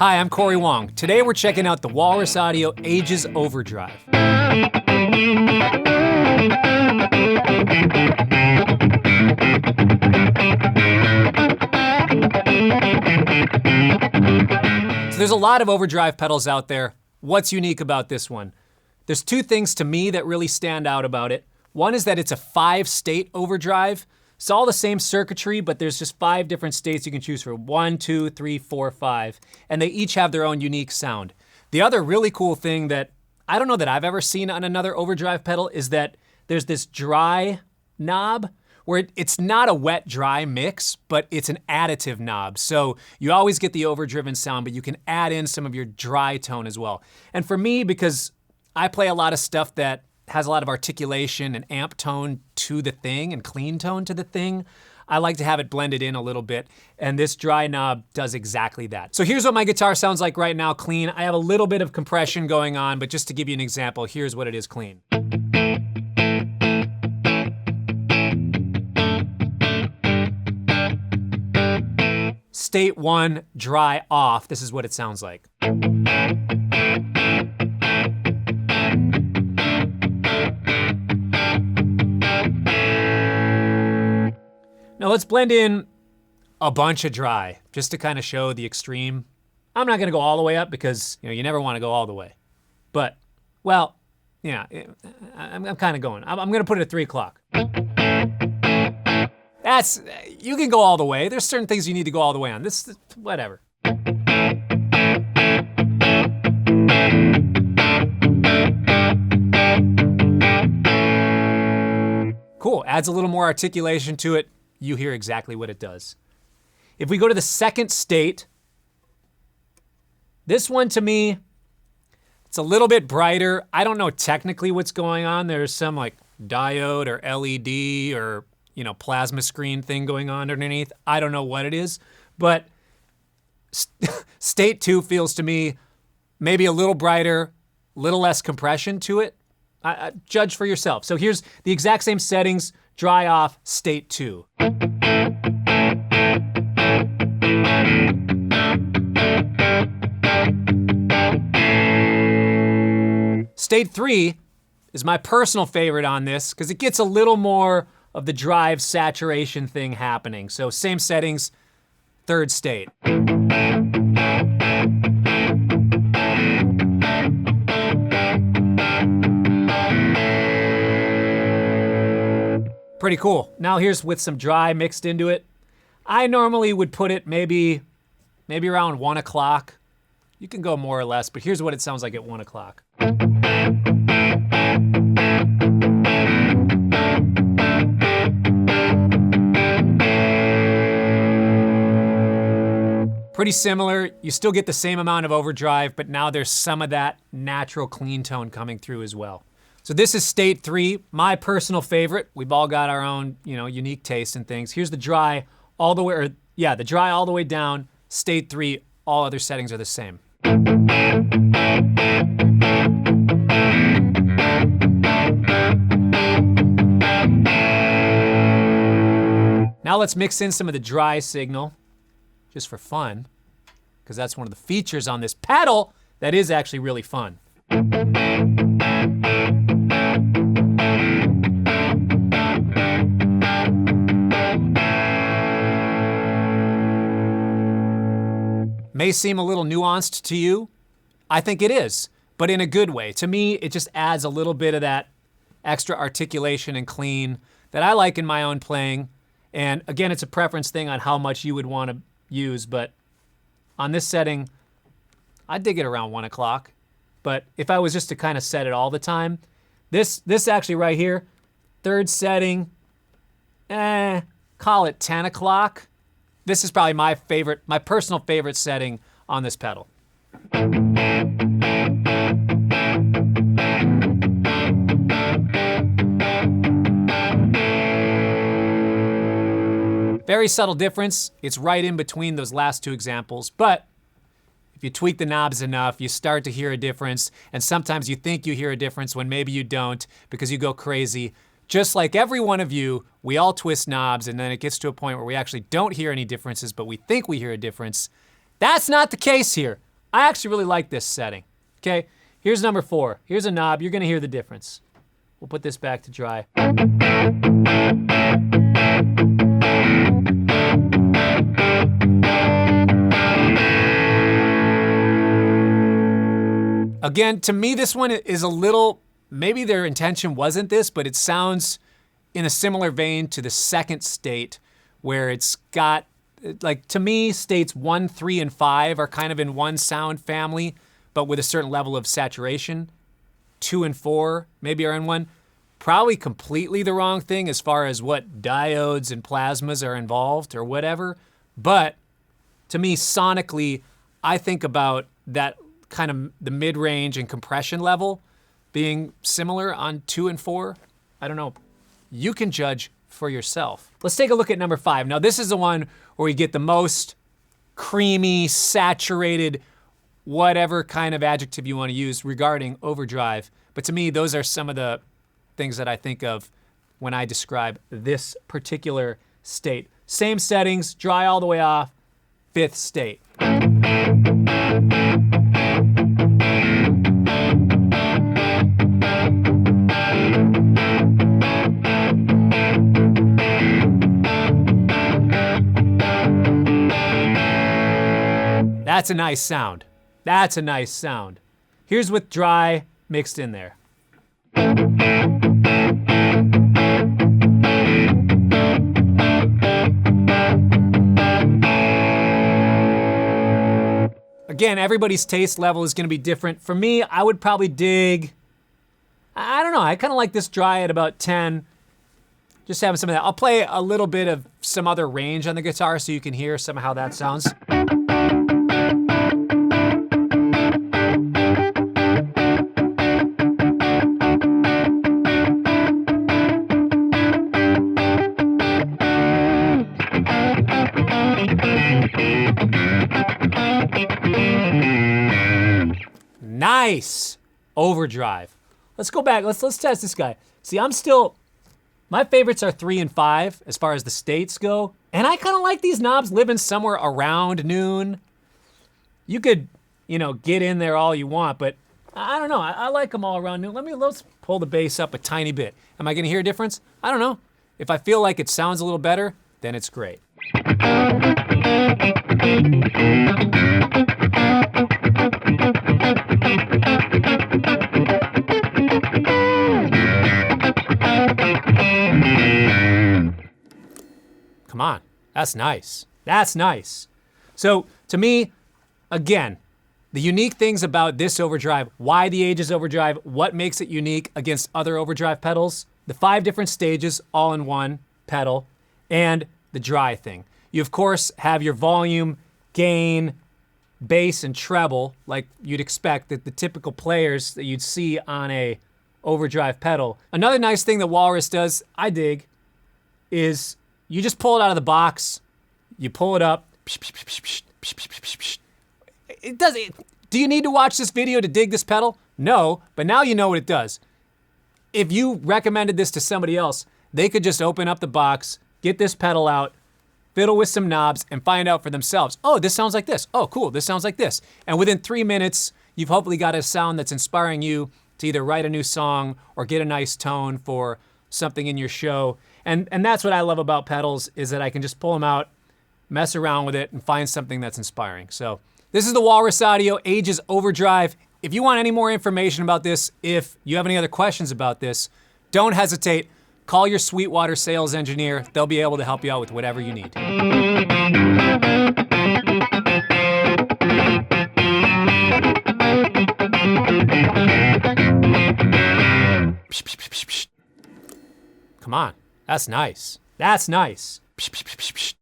Hi, I'm Cory Wong. Today we're checking out the Walrus Audio Ages Overdrive. So there's a lot of overdrive pedals out there. What's unique about this one? There's two things to me that really stand out about it. One is that it's a 5-state overdrive. It's all the same circuitry, but there's just 5 different states you can choose from. 1, 2, 3, 4, 5. And they each have their own unique sound. The other really cool thing that I don't know that I've ever seen on another overdrive pedal is that there's this dry knob where it's not a wet-dry mix, but it's an additive knob. So you always get the overdriven sound, but you can add in some of your dry tone as well. And for me, because I play a lot of stuff that has a lot of articulation and amp tone to the thing and clean tone to the thing, I like to have it blended in a little bit, and this dry knob does exactly that. So here's what my guitar sounds like right now clean. I have a little bit of compression going on, but just to give you an example, here's what it is clean. State 1, dry off, this is what it sounds like. Now let's blend in a bunch of dry, just to kind of show the extreme. I'm not gonna go all the way up because you never wanna go all the way. But, well, yeah, I'm kind of going. I'm gonna put it at 3 o'clock. You can go all the way. There's certain things you need to go all the way on. This, whatever. Cool, adds a little more articulation to it. You hear exactly what it does. If we go to the second state, this one to me, it's a little bit brighter. I don't know technically what's going on. There's some like diode or LED or plasma screen thing going on underneath. I don't know what it is, but state 2 feels to me maybe a little brighter, little less compression to it. Judge for yourself. So here's the exact same settings, dry off, state 2. State 3 is my personal favorite on this because it gets a little more of the drive saturation thing happening. So same settings, 3rd state. Pretty cool. Now here's with some dry mixed into it. I normally would put it maybe around 1 o'clock. You can go more or less, but here's what it sounds like at 1 o'clock. Pretty similar. You still get the same amount of overdrive, but now there's some of that natural clean tone coming through as well. So this is state 3, my personal favorite. We've all got our own, unique taste and things. Here's the dry all the way, the dry all the way down. State 3, all other settings are the same. Now let's mix in some of the dry signal, just for fun, because that's one of the features on this pedal that is actually really fun. May seem a little nuanced to you. I think it is, but in a good way. To me, it just adds a little bit of that extra articulation and clean that I like in my own playing. And again, it's a preference thing on how much you would want to use, but on this setting, I dig it around 1 o'clock. But if I was just to kind of set it all the time, this actually right here, 3rd setting, call it 10 o'clock. This is probably my personal favorite setting on this pedal. Very subtle difference. It's right in between those last 2 examples, but if you tweak the knobs enough, you start to hear a difference, and sometimes you think you hear a difference when maybe you don't because you go crazy. Just like every one of you, we all twist knobs, and then it gets to a point where we actually don't hear any differences, but we think we hear a difference. That's not the case here. I actually really like this setting. Okay, here's number 4. Here's a knob. You're gonna hear the difference. We'll put this back to dry. Again, to me, this one is a little, maybe their intention wasn't this, but it sounds in a similar vein to the second state, where it's got, like, to me, states 1, 3, and 5 are kind of in one sound family, but with a certain level of saturation. 2 and 4 maybe are in one. Probably completely the wrong thing as far as what diodes and plasmas are involved or whatever. But to me, sonically, I think about that kind of the mid-range and compression level being similar on 2 and 4. I don't know. You can judge for yourself. Let's take a look at number 5. Now, this is the one where we get the most creamy, saturated, whatever kind of adjective you want to use regarding overdrive. But to me, those are some of the things that I think of when I describe this particular state. Same settings, dry all the way off, 5th state. That's a nice sound. That's a nice sound. Here's with dry mixed in there. Again, everybody's taste level is gonna be different. For me, I would probably dig, I don't know, I kinda like this dry at about 10. Just having some of that. I'll play a little bit of some other range on the guitar so you can hear some of how that sounds. Nice overdrive. Let's go back. Let's test this guy. See, my favorites are 3 and 5 as far as the states go. And I kind of like these knobs living somewhere around noon. You could, get in there all you want, but I don't know. I like them all around noon. Let's pull the bass up a tiny bit. Am I gonna hear a difference? I don't know. If I feel like it sounds a little better, then it's great. Come on, that's nice. That's nice. So to me, again, the unique things about this overdrive, why the Ages overdrive, what makes it unique against other overdrive pedals, the 5 different stages all in one pedal, and the dry thing. You of course have your volume, gain, bass, and treble, like you'd expect that the typical players that you'd see on a overdrive pedal. Another nice thing that Walrus does, I dig, is you just pull it out of the box, you pull it up, it does it. Do you need to watch this video to dig this pedal? No, but now you know what it does. If you recommended this to somebody else, they could just open up the box, get this pedal out, fiddle with some knobs, and find out for themselves. Oh, this sounds like this. Oh, cool, this sounds like this. And within 3 minutes, you've hopefully got a sound that's inspiring you to either write a new song or get a nice tone for something in your show. And that's what I love about pedals, is that I can just pull them out, mess around with it, and find something that's inspiring. So this is the Walrus Audio Ages Overdrive. If you want any more information about this, if you have any other questions about this, don't hesitate. Call your Sweetwater sales engineer. They'll be able to help you out with whatever you need. Come on, that's nice. That's nice.